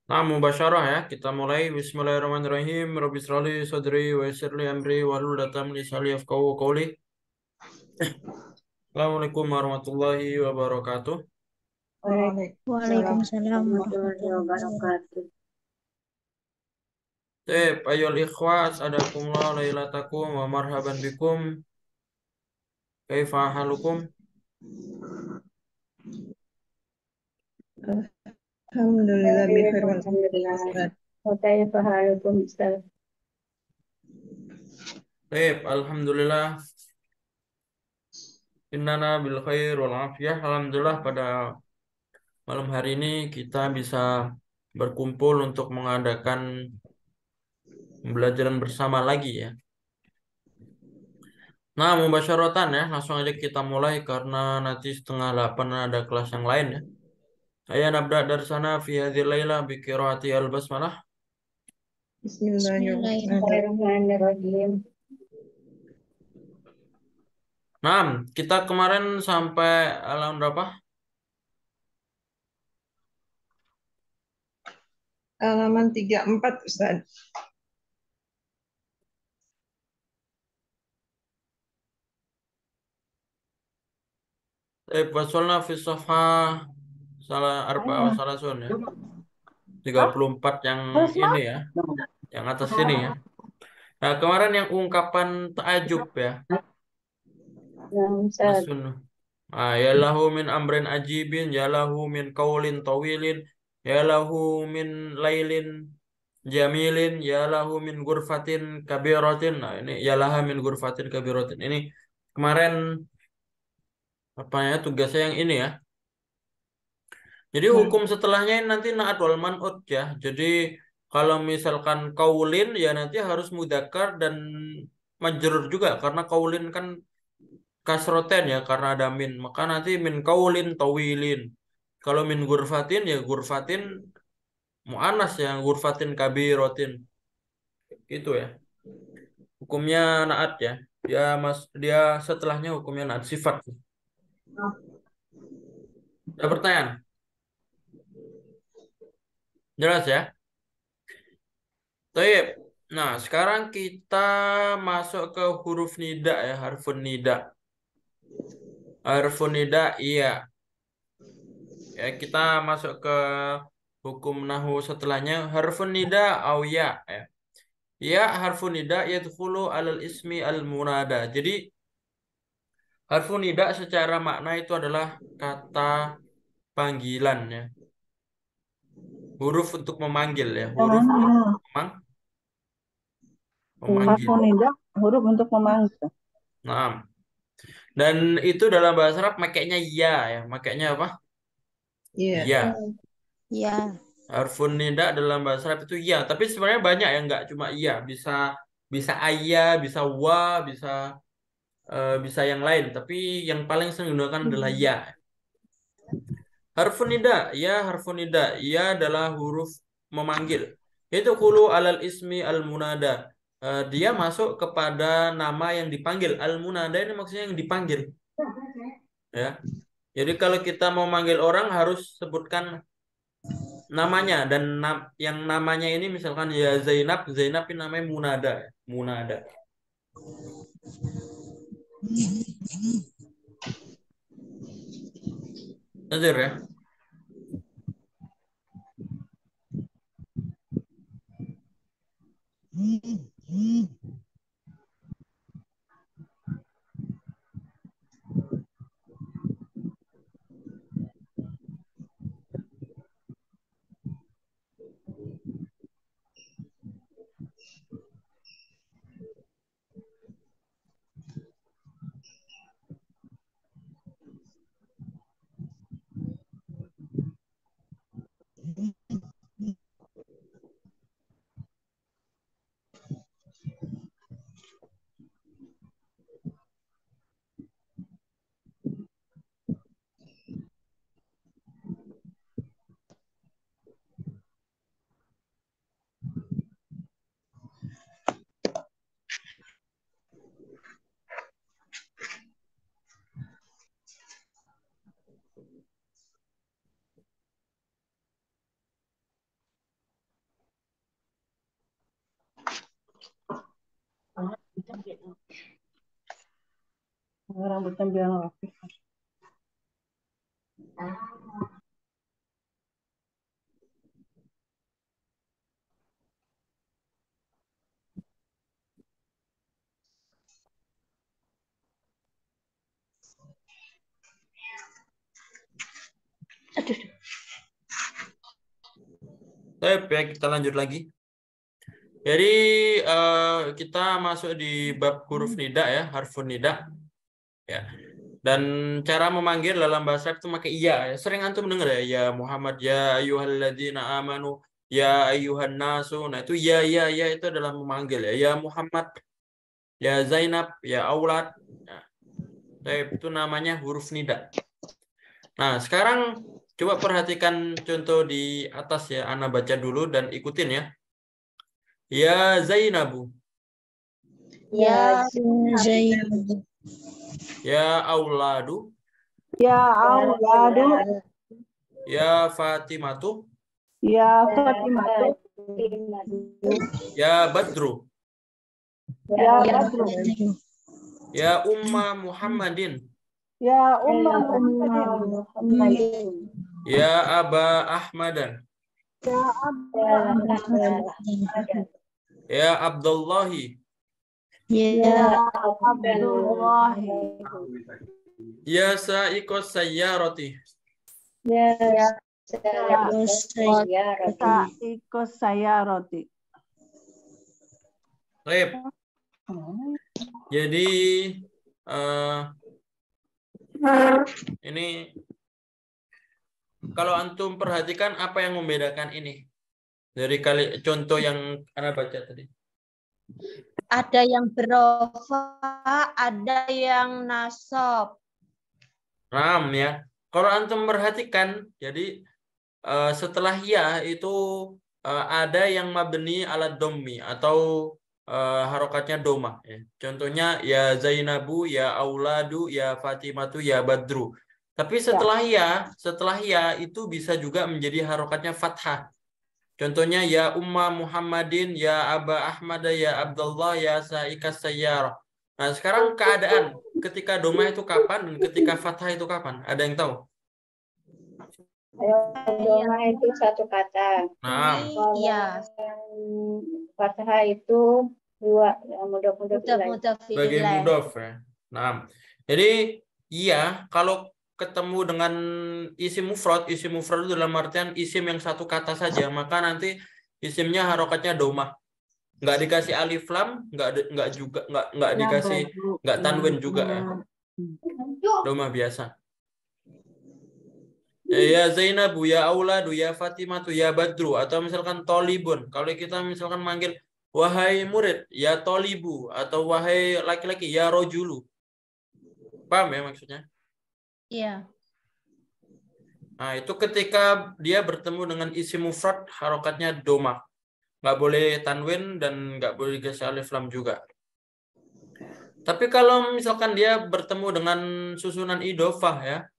Nah, mubasyarah ya. Kita mulai. Bismillahirrahmanirrahim. Rabbi shrali sadri wa yassir li amri wahlul 'uqdatam min lisani yafqahu qawli. Assalamualaikum warahmatullahi wabarakatuh. Waalaikumsalam Waalaikumsalam warahmatullahi warahmatullahi wabarakatuh. wabarakatuh. Ayol ikhwas, adakumullah lailatakum wa marhaban bikum. Kaifa halukum? Alhamdulillah bikhair Alhamdulillah. Ustaz. Wa kaifa halukum Ustaz? Alhamdulillah. Innana bil khair wal afiyah. Alhamdulillah pada malam hari ini kita bisa berkumpul untuk mengadakan pembelajaran bersama lagi ya. Nah, mubasyaratan ya, langsung aja kita mulai karena nanti setengah 8 ada kelas yang lain ya. Saya nabda dari sana fi hadhil laila bi qiraati al-basmalah. Bismillahirrahmanirrahim. Bismillahirrahmanirrahim. Nah, kita kemarin sampai halaman berapa? Halaman 34 Ustaz. Wasolna fi safhah salah arba salah sun ya. 34 yang ini ya, yang atas ini ya. Nah, kemarin yang ungkapan ta'ajub ya. Nah, Ustaz. Asun. Ya lahu min amrin ajibin, ya lahu min qaulin tawilin, ya lahu min lailin jamilin, ya lahu min gurfatin kabiratin. Nah, ini ya laha min gurfatin kabiratin. Ini kemarin apa ya tugasnya yang ini ya. Jadi hukum setelahnya ini nanti naat wal man'ut ya. Jadi kalau misalkan kaulin ya nanti harus mudzakkar dan majrur juga karena kaulin kan kasroten ya karena ada min. Maka nanti min kaulin tawilin. Kalau min gurfatin ya gurfatin mu'annas ya gurfatin kabiratin. Gitu ya. Hukumnya naat ya. Dia setelahnya hukumnya naat sifat. Ada pertanyaan? Jelas ya? Baik. Nah, sekarang kita masuk ke huruf nida ya, harfun nida. Harfun nida, iya. Ya, kita masuk ke hukum nahu setelahnya. Harfun nida, au ya. Ya, ya harfun nida yadkhulu alal ismi al munada. Jadi, harfun nida secara makna itu adalah kata panggilan ya. Huruf untuk memanggil ya. Huruf untuk memanggil. Harfonida huruf untuk memanggil. Nah, dan itu dalam bahasa Arab makainya ya ya. Makainya apa? Iya. Ya. Ya. Harfun nida dalam bahasa Arab itu ya, tapi sebenarnya banyak yang nggak cuma iya, bisa bisa ayah, bisa wa, bisa yang lain, tapi yang paling sering digunakan adalah ya. Harfun nida, ya harfun nida, ya adalah huruf memanggil. Itu kulu alal ismi al munada. Dia masuk kepada nama yang dipanggil. Al munada ini maksudnya yang dipanggil, ya. Jadi kalau kita mau manggil orang harus sebutkan namanya dan yang namanya ini misalkan ya Zainab, Zainab ini namanya Munada, Munada. Nazir ya. Rambutnya biar rapi. Baik, ya, kita lanjut lagi. Jadi kita masuk di bab huruf nida ya, harfun nida. Ya. Dan cara memanggil dalam bahasa Arab itu pakai iya. Ya. Sering antum dengar ya, ya Muhammad, ya ayyuhalladzina amanu, ya ayyuhan nasu. Nah, itu ya itu adalah memanggil ya. Ya Muhammad, ya Zainab, ya Aulad. Nah, itu namanya huruf nida. Nah, sekarang coba perhatikan contoh di atas ya. Ana baca dulu dan ikutin ya. Ya Zainabu, Ya Zainab. ya Auladu, Ya Auladu, ya Fatimatu, ya Fatimatu, ya Badru, ya Badru, ya Umma Muhammadin, ya Umma Muhammadin, ya Aba Ahmadan, ya ya Abdullahi, Ya Abdullahi, ya Sa'iqos Sayyarati, Ya Sa'iqos Sayyarati. Baik. Jadi ini kalau antum perhatikan apa yang membedakan ini dari contoh yang Anda baca tadi. Ada yang berofa, ada yang nasab. Ram ya. Kalau antum perhatikan, jadi setelah ya itu ada yang mabni ala dommi atau harokatnya doma. Ya. Contohnya ya Zainabu, ya Auladu, ya Fatimatu, ya Badru. Tapi setelah ya itu bisa juga menjadi harokatnya fathah. Contohnya ya Umma Muhammadin, ya Aba Ahmad, ya Abdullah, ya Sa'ikas Sayyarah. Nah, sekarang keadaan ketika doma itu kapan dan ketika fathah itu kapan? Ada yang tahu? Doma itu satu kata. Nah, Iya. Fathah itu dua. Yang mudah-mudah sebagai mudhof ya. Nah, jadi iya kalau ketemu dengan isim mufrad itu dalam artian isim yang satu kata saja, maka nanti isimnya harokatnya domah. Nggak dikasih alif lam, nggak dikasih nggak tanwin juga ya. Domah biasa. Ya Zainabu, ya Auladu, ya Fatimatu, ya Badru, atau misalkan Tolibun. Kalau kita misalkan manggil wahai murid, ya Tolibu, atau wahai laki-laki, ya Rojulu. Paham ya maksudnya? Iya. Nah, itu ketika dia bertemu dengan isim mufrad, harokatnya domah. Nggak boleh tanwin dan nggak boleh dikasih alif lam juga. Tapi kalau misalkan dia bertemu dengan susunan idofah ya,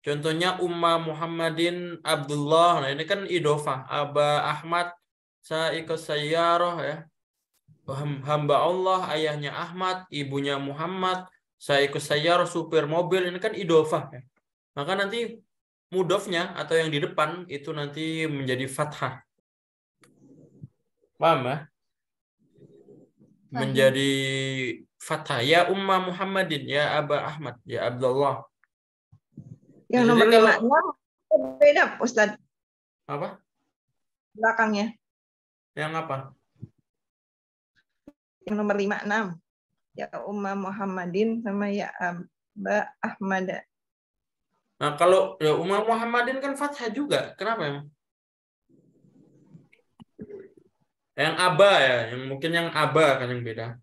contohnya Umma Muhammadin Abdullah. Nah, ini kan idofah. Aba Ahmad Sa'iqos Sayyarah ya. Hamba Allah, ayahnya Ahmad, ibunya Muhammad, Sa'iqos Sayyarah, supir mobil. Ini kan idofah ya. Maka nanti mudofnya atau yang di depan itu nanti menjadi fathah. Paham ya? Menjadi fathah. Ya Umma Muhammadin, ya Aba Ahmad, ya Abdullah. Yang Jadi nomor kalau 5 beda, Ustaz. apa? Belakangnya. Yang apa? Yang nomor 56. Ya Umma Muhammadin sama ya Aba Ahmad. Nah, kalau ya Umar Muhammadin kan fathah juga. Kenapa emang? Yang aba ya, yang mungkin yang aba kan yang beda.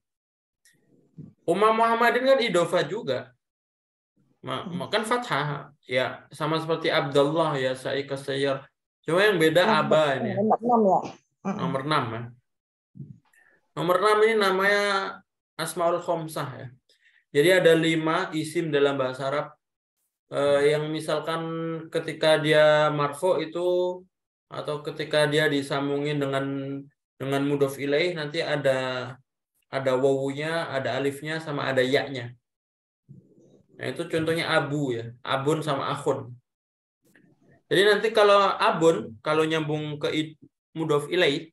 Umar Muhammadin kan idofah juga. Kan fathah ya, sama seperti Abdullah ya, Sa'iqas Sayyar. Cuma yang beda aba ini. Nomor 6 ya. Nomor 6 ya. Nomor 6 ini namanya Asmaul Khomsah ya. Jadi ada 5 isim dalam bahasa Arab yang misalkan ketika dia marfo itu atau ketika dia disambungin dengan mudhof ilaih nanti ada wawunya, ada alifnya sama ada ya-nya. Nah, itu contohnya abu ya. Abun sama akhun. Jadi nanti kalau abun, kalau nyambung ke mudhof ilaih,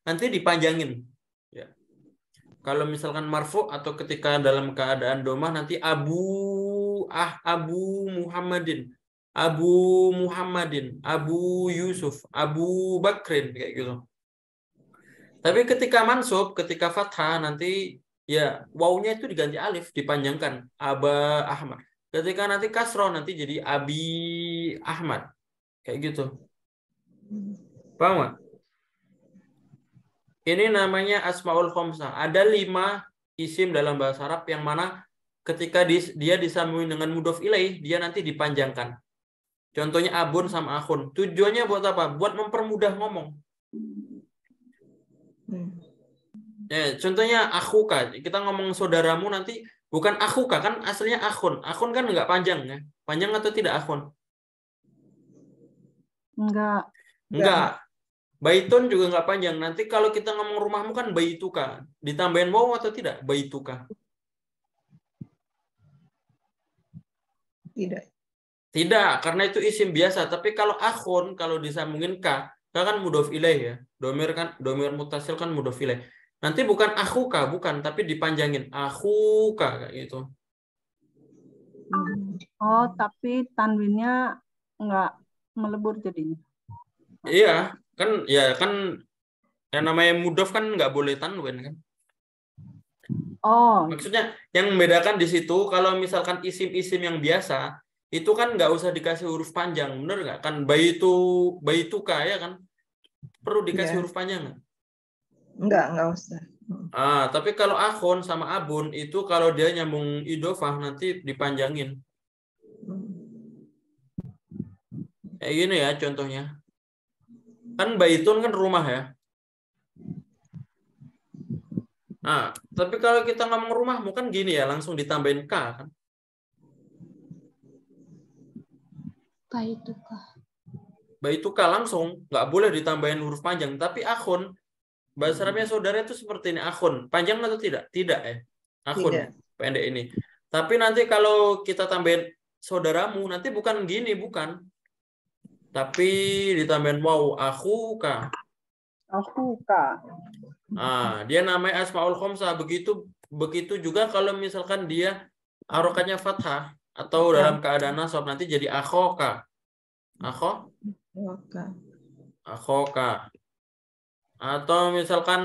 nanti dipanjangin. Ya. Kalau misalkan marfu atau ketika dalam keadaan domah nanti Abu Muhammadin, Abu Muhammadin, Abu Yusuf, Abu Bakrin kayak gitu. Tapi ketika mansub, ketika fathah nanti ya wawunya itu diganti alif, dipanjangkan Aba Ahmad. Ketika nanti kasroh nanti jadi Abi Ahmad kayak gitu. Paham nggak? Ini namanya Asmaul Khamsah. Ada 5 isim dalam bahasa Arab yang mana ketika dia disambung dengan mudhof ilaih, dia nanti dipanjangkan. Contohnya abun sama akhun. Tujuannya buat apa? Buat mempermudah ngomong. Ya, contohnya akhuka. Kita ngomong saudaramu nanti bukan akhuka, kan aslinya akhun. Akhun kan nggak panjang ya. Panjang atau tidak akhun? Enggak. Baitun juga nggak panjang. Nanti kalau kita ngomong rumahmu kan baituka. Ditambahin waw atau tidak? Baituka. Tidak. Tidak, karena itu isim biasa. Tapi kalau akhun, kalau disambungin ka kan mudhof ilaih ya. Domir mutasil kan mudhof ilaih. Nanti bukan akhuka, bukan, tapi dipanjangin akhuka kayak gitu. Oh, tapi tanwinnya nggak melebur jadinya. Iya, kan yang namanya mudhof kan nggak boleh tanwin kan. Oh, Maksudnya yang membedakan di situ kalau misalkan isim-isim yang biasa itu kan nggak usah dikasih huruf panjang, bener nggak? Kan baituka ya kan? Perlu dikasih Iya. huruf panjang nggak? Enggak usah. Tapi kalau akhun sama abun itu kalau dia nyambung idofah nanti dipanjangin. Kayak gini ya contohnya. Kan baitun kan rumah ya. Nah, tapi kalau kita ngomong rumahmu kan gini ya, langsung ditambahin K kan. Baituka langsung, nggak boleh ditambahin huruf panjang. Tapi akhun, bahasa Arabnya saudara itu seperti ini, akhun. Panjang atau tidak? Tidak ya. Akhun, Tidak. pendek ini. Tapi nanti kalau kita tambahin saudaramu, nanti bukan gini, bukan. Tapi ditambahin waw, akhuka. Dia namanya Asmaul Khamsah. Begitu juga kalau misalkan dia harokatnya fathah atau dalam keadaan nasab nanti jadi akhoka. Akhoka. Atau misalkan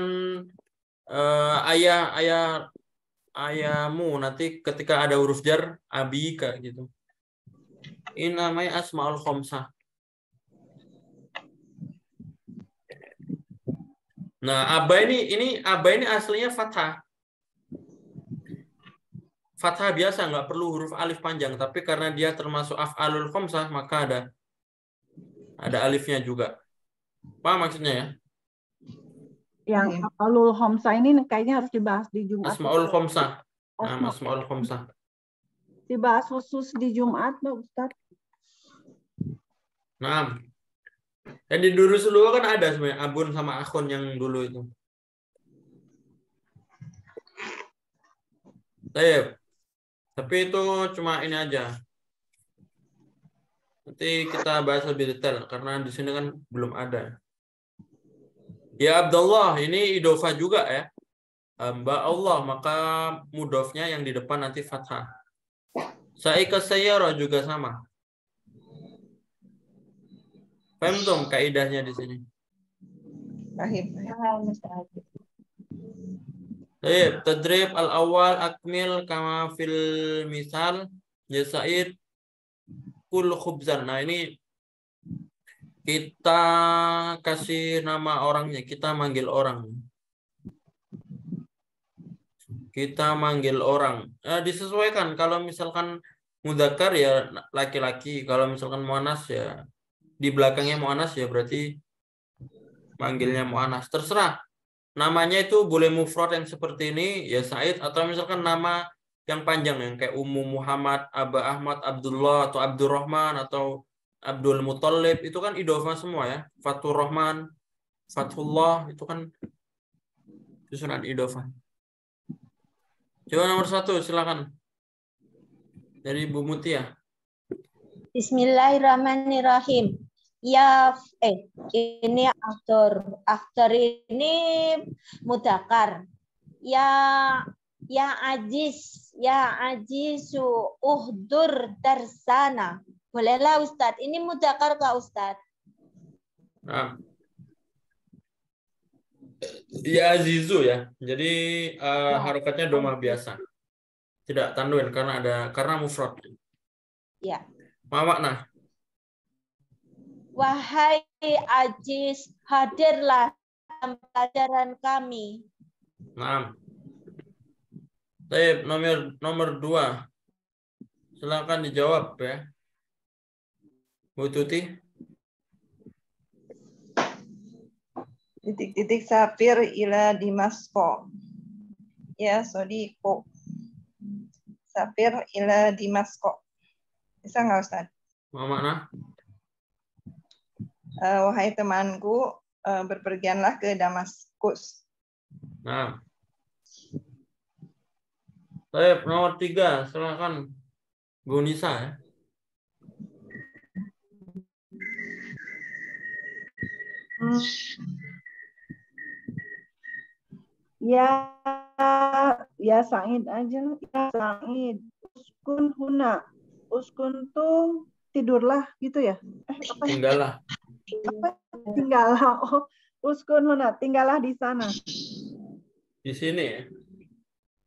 ayahmu nanti ketika ada huruf jar abika gitu. Ini namanya Asmaul Khamsah. Nah, aba ini aslinya fathah. Fathah biasa, nggak perlu huruf alif panjang, tapi karena dia termasuk af'alul khamsah, maka ada alifnya juga. Paham maksudnya ya? yang Af'alul Khamsah ini kayaknya harus dibahas di Jumat. Asmaul Khamsah. Asmaul Khamsah. Dibahas khusus di Jumat, Pak Ustaz. Nah, jadi dulu kan ada sebenarnya abun sama akhun yang dulu itu. Tapi itu cuma ini aja. Nanti kita bahas lebih detail karena di sini kan belum ada. Ya Abdullah, ini idofah juga ya. Mbak Allah, maka mudofnya yang di depan nanti fathah. Sa'ika sayyara juga sama. Paham dong kaidahnya di sini? Paham. Tadrib al-awwal akmil kama fil misal ya Sa'id kul khubzan. Nah, ini kita kasih nama orangnya, kita manggil orang. Disesuaikan kalau misalkan mudzakkar ya laki-laki, kalau misalkan muannas ya di belakangnya muannas ya berarti manggilnya muannas. Terserah. Namanya itu boleh mufrad yang seperti ini ya Said, atau misalkan nama yang panjang yang kayak Ummu Muhammad, Aba Ahmad, Abdullah atau Abdurrahman atau Abdul Muthalib, itu kan idofah semua ya. Fathur Rahman, Fathullah itu kan susunan idofah. Coba nomor 1 silakan. Dari Bu Mutia. Bismillahirrahmanirrahim. Ya, ini aktor ini mudzakkar. Ya ajizu uhdur darsana. Bolehlah Ustadz. Ini mudzakkar Kak Ustadz? Nah. Ya azizu ya. Jadi harokatnya domah biasa. Tidak tanwin karena mufrad. Ya. Ma makna? Wahai Aziz, hadirlah dalam pelajaran kami. Nah. Baik, nomor 2. Silakan dijawab ya. Bu Tuti. Titik-titik sapir ila Dimasko. Ya, sodiko. Sapir ila Dimasko. Bisa nggak Ustaz? Ma makna? Wahai temanku, berpergianlah ke Damaskus. Nah. Baik, nomor 3. Silakan Bu Nisa ya. Ya Said aja. Ya Said. Uskun huna. Uskun tuh tidurlah gitu ya? Apa ya? Tinggallah. Tinggallah. Oh, uskun huna. Tinggallah di sana. Di sini ya.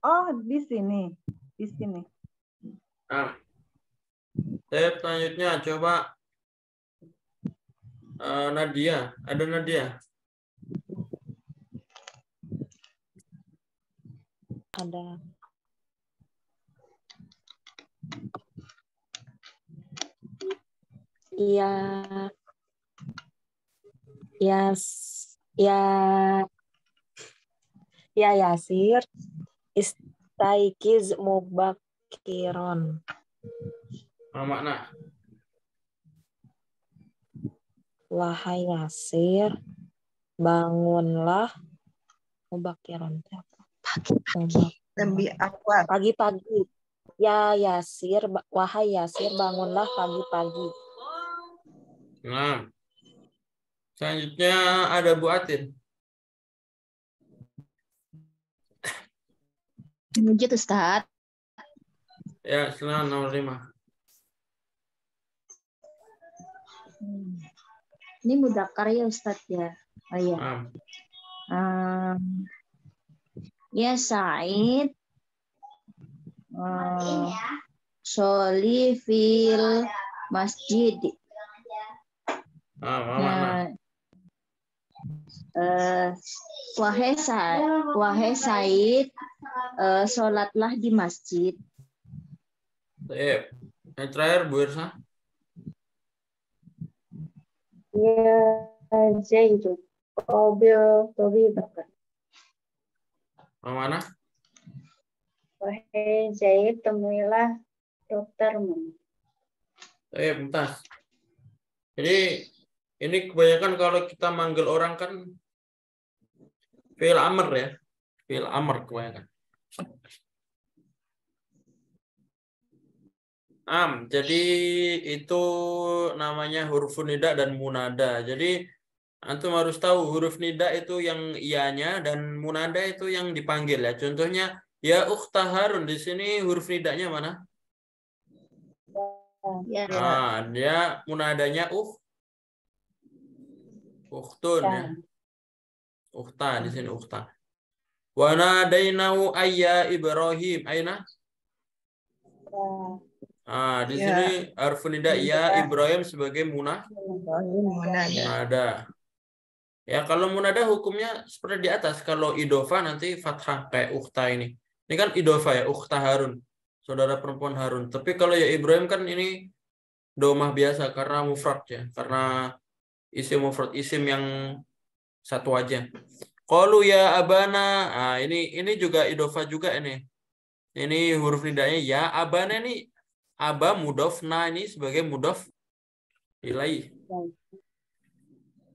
Oh, di sini. Di sini. Nah. Step selanjutnya coba Nadia. Ada Nadia? Ada. Ya Yasir istaikiz mubakiron. Ma makna? Wahai Yasir, bangunlah mubakiron. Lebih akurat. Pagi-pagi. Ya Yasir, wahai Yasir, bangunlah pagi-pagi. Nah. Selanjutnya ada Bu Atin. Lanjut Ustadz. Ya, silakan nomor 5. Ini mudzakkar ya Ustadz ya. Oh iya. Ya Said. Sholi fil masjid. Wahai Said, sholatlah di masjid. Yang terakhir Bu Irsa. Ya Zaidu. Qabil tabibaka. Mana? Wahai Zaid, temuilah doktermu. Bentar. Jadi ini kebanyakan kalau kita manggil orang kan fi'il amr ya. Fi'il amr kebanyakan. Jadi itu namanya huruf nida dan munada. Jadi antum harus tahu huruf nida itu yang ianya dan munada itu yang dipanggil ya. Contohnya ya ukhta Harun, di sini huruf nidanya mana? Ya. Dia munadanya ukhtun ya. Ukhta di sini ukhta. Wa nadainahu ayya Ibrahim. Aina? Di sini harf nida ya Ibrahim sebagai munada. Ya, kalau munada hukumnya seperti di atas. Kalau idofa nanti fathah kayak ukhta ini. Ini kan idofa ya, ukhta Harun. Saudara perempuan Harun. Tapi kalau ya Ibrahim kan ini domah biasa karena mufrad ya. Karena isim mufrad, isim yang satu aja. Qalu ya abana. Ini juga idofa juga ini. Ini huruf nidanya ya. Abana ini aba mudhof, ini sebagai mudhof ilaih.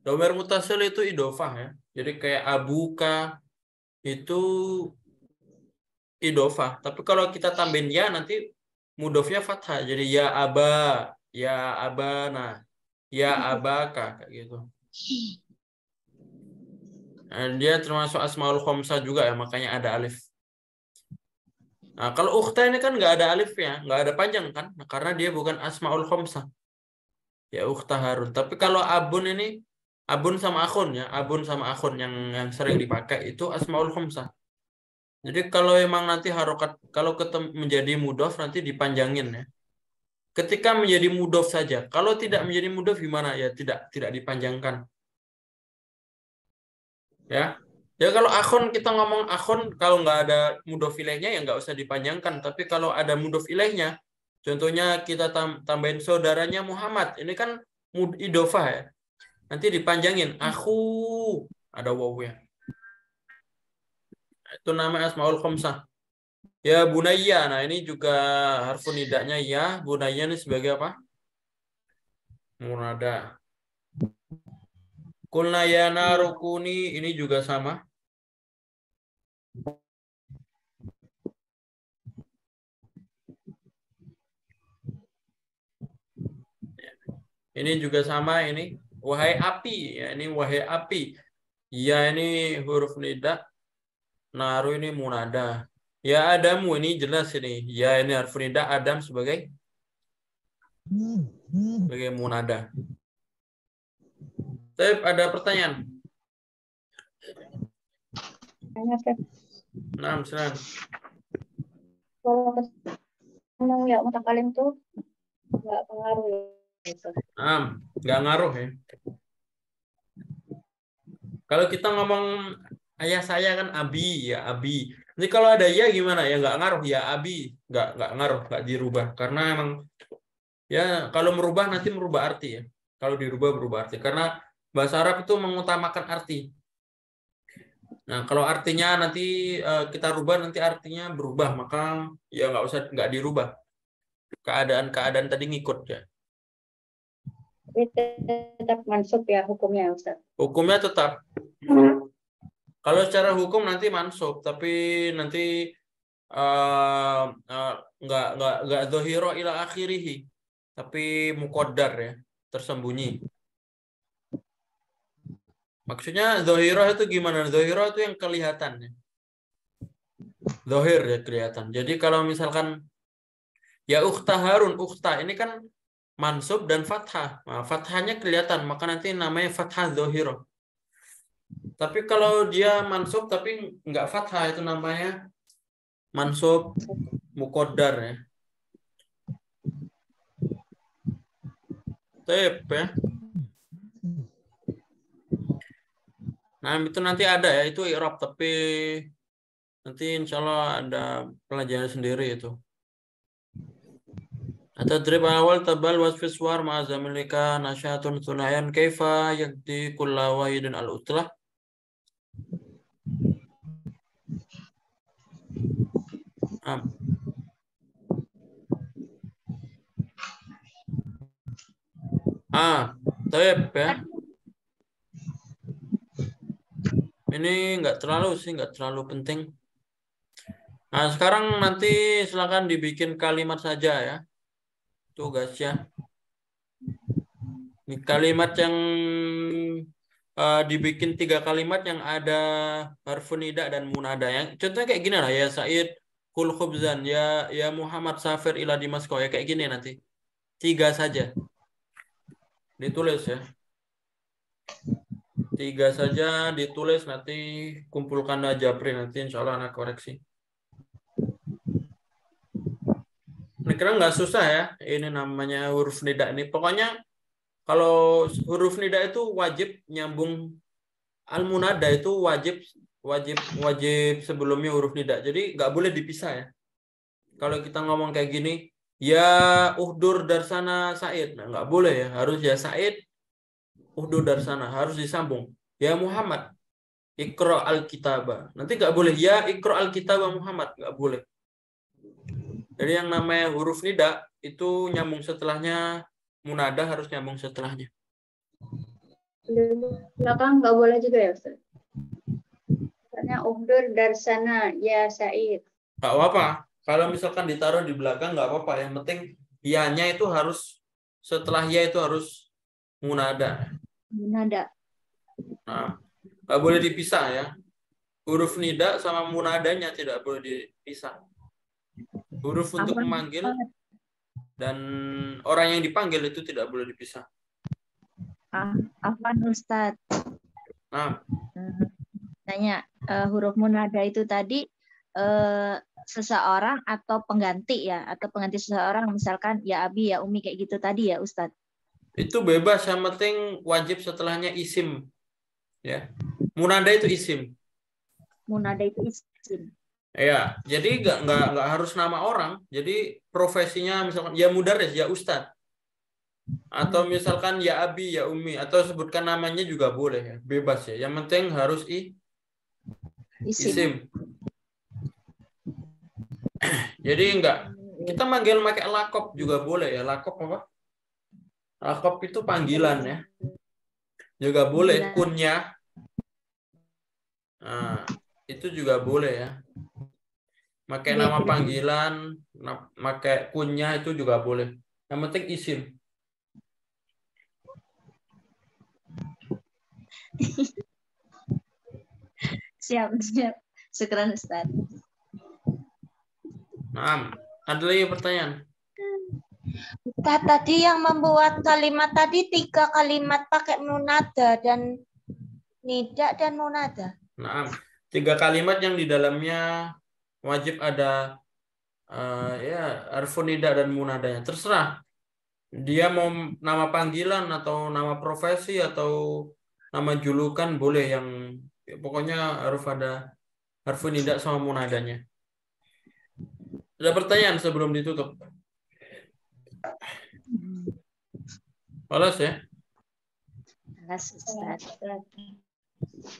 Dhamir mutasil itu idofah ya. Jadi kayak abuka itu idofah. Tapi kalau kita tambahin ya nanti mudofnya fathah. Jadi ya aba, ya abana, ya abaka kayak gitu. Dan dia termasuk asmaul khamsah juga ya, makanya ada alif. Nah, kalau ukhta ini kan nggak ada alifnya, nggak ada panjang kan? Nah, karena dia bukan asmaul khamsah. Ya ukhta Harun. Tapi kalau abun ini, abun sama akhun ya, abun sama akhun yang sering dipakai itu asmaul khamsah. Jadi kalau emang nanti harokat, kalau menjadi mudhof nanti dipanjangin ya. Ketika menjadi mudhof saja. Kalau tidak menjadi mudhof gimana? Ya tidak dipanjangkan. Ya. Ya kalau akhun kita ngomong akhun kalau nggak ada mudhof ilaihnya ya nggak usah dipanjangkan. Tapi kalau ada mudhof ilaihnya, contohnya kita tambahin saudaranya Muhammad. Ini kan idofah ya. Nanti dipanjangin. Aku ada wawunya. Itu namanya asmaul khamsah. Ya bunayya. Nah ini juga harfun nidanya ya. Bunayya ini sebagai apa? Munada. Kulna ya narukuni ini juga sama. Ini juga sama ini. Wahai api. Ya, ini wahai api. Ya ini huruf nida. Naru ini munada. Ya Adamu ini jelas ini. Ya ini harf nida. Adam sebagai munada. Tapi ada pertanyaan. Nah, silakan. Kalau ketemu ya mutakalim tuh nggak pengaruh ya. Nggak ngaruh ya. Kalau kita ngomong ayah saya kan Abi ya Abi. Jadi kalau ada ya gimana ya nggak ngaruh ya Abi nggak ngaruh nggak dirubah karena emang ya kalau merubah nanti merubah arti ya. Kalau dirubah berubah arti karena bahasa Arab itu mengutamakan arti. Nah kalau artinya nanti kita rubah nanti artinya berubah maka ya nggak dirubah. Keadaan tadi ngikut ya. Tetap mansub ya hukumnya Ustaz. Hukumnya tetap. Kalau secara hukum nanti mansub, tapi nanti nggak dzahira ila akhirih, tapi muqaddar ya, tersembunyi. Maksudnya dzahira itu gimana? Dzahira itu yang kelihatan ya. Zahir ya kelihatan. Jadi kalau misalkan ya ukhta Harun, ukhta ini kan mansub dan fathah. Nah, fathahnya kelihatan, maka nanti namanya fathah dzahira. Tapi kalau dia mansub tapi nggak fathah itu namanya mansub muqaddar ya. Tep ya. Nah itu nanti ada ya itu i'rab tapi nanti insya Allah ada pelajaran sendiri itu. Atau drib awal tabal wasfi suar ma'azamilika nasyatun tunayan kaifa yakdi kulla wahidin al-utlah. Tep ya. Ini nggak terlalu penting. Nah, sekarang nanti silakan dibikin kalimat saja ya. Tugasnya. Ini kalimat yang dibikin 3 kalimat yang ada harfun nida dan munada. Yang contohnya kayak gini lah ya Said kul khubzan ya Muhammad safir ila Dimasko ya kayak gini nanti. 3 saja. Ditulis ya. 3 saja ditulis nanti kumpulkan aja Japri nanti insya Allah anak koreksi. Ini kira nggak susah ya. Ini namanya huruf nida ini. Pokoknya kalau huruf nida itu wajib nyambung al-munada itu wajib sebelumnya huruf nida. Jadi nggak boleh dipisah ya. Kalau kita ngomong kayak gini, ya uhdur darsana Said. Nah, nggak boleh ya. Harus ya Said uhdur darsana. Harus disambung. Ya Muhammad Iqra al-kitaba. Nanti nggak boleh ya Iqra al-kitaba Muhammad. Nggak boleh. Jadi yang namanya huruf nida itu nyambung setelahnya munada harus nyambung setelahnya. Belakang nggak boleh juga ya Ustaz? Karena uhdur darsana ya Said. Nggak apa-apa. Kalau misalkan ditaruh di belakang nggak apa-apa. Yang penting ya-nya itu harus setelah ya itu harus munada. Munada. Nah, nggak boleh dipisah ya. Huruf nida sama munadanya tidak boleh dipisah. Huruf untuk Afwan, memanggil dan orang yang dipanggil itu tidak boleh dipisah. Afwan Ustadz. Nah, Tanya, huruf munada itu tadi seseorang atau pengganti ya, atau pengganti seseorang, misalkan ya abi ya umi kayak gitu tadi ya Ustadz. itu bebas, yang penting wajib setelahnya isim. Ya. Munada itu isim. Munada itu isim. Ya, jadi nggak harus nama orang. Jadi profesinya misalkan ya mudaris, ya ustadz. Atau misalkan ya abi, ya umi, atau sebutkan namanya juga boleh ya, bebas ya. Yang penting harus isim. Jadi kita manggil pakai lakop juga boleh ya. Lakop apa? Lakop itu panggilan ya. Juga boleh kunyah. Nah, itu juga boleh ya. Pakai nama panggilan, pakai kunyah itu juga boleh. Yang penting isim. Siap. Syukran Ustaz. Nah, ada lagi pertanyaan? Ustaz, tadi yang membuat kalimat tadi 3 kalimat pakai munada dan nida dan munada. Nah, 3 kalimat yang di dalamnya wajib ada ya harfun nida dan munadanya. Terserah. Dia mau nama panggilan atau nama profesi atau nama julukan boleh, yang ya, pokoknya harus ada harfun nida sama munadanya. Ada pertanyaan sebelum ditutup? Balas ya. Balas Ustaz.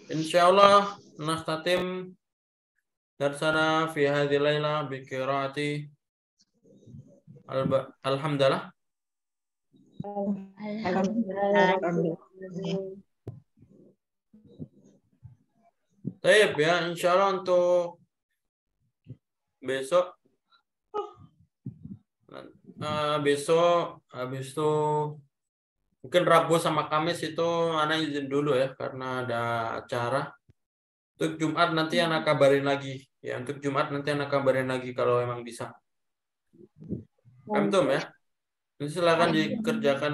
Insyaallah nastatim darsana fi hadhihi laila bi qiraati alhamdulillah. Baik ya, insyaallah untuk besok habis itu mungkin Rabu sama Kamis itu anak izin dulu ya karena ada acara. Untuk Jumat nanti anak kabarin lagi ya, untuk Jumat nanti anak kabarin lagi kalau emang bisa. Paham ya? Ini silakan dikerjakan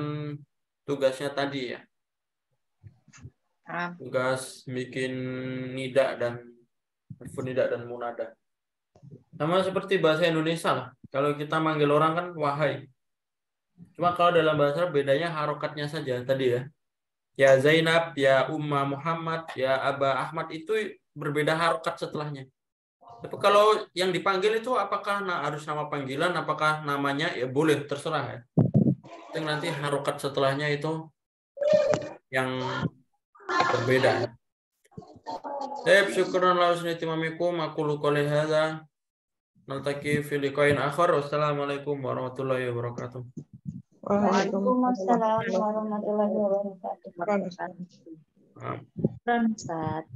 tugasnya tadi ya. Tugas bikin nida dan harfun nida dan munada. Sama seperti bahasa Indonesia lah. Kalau kita manggil orang kan wahai. Cuma kalau dalam bahasa bedanya harokatnya saja tadi ya. Ya Zainab, ya Umma Muhammad, ya Aba Ahmad itu berbeda harokat setelahnya. Tapi kalau yang dipanggil itu apakah harus nama panggilan, apakah namanya ya boleh, terserah ya. Yang nanti harokat setelahnya itu yang berbeda. Baik, syukran la husni timamikum, aqulu qouli hadza. Naltaqi fi liqa'in akhar. Wassalamualaikum warahmatullahi wabarakatuh. Waalaikumsalam warahmatullahi wabarakatuh. Syukran Ustaz.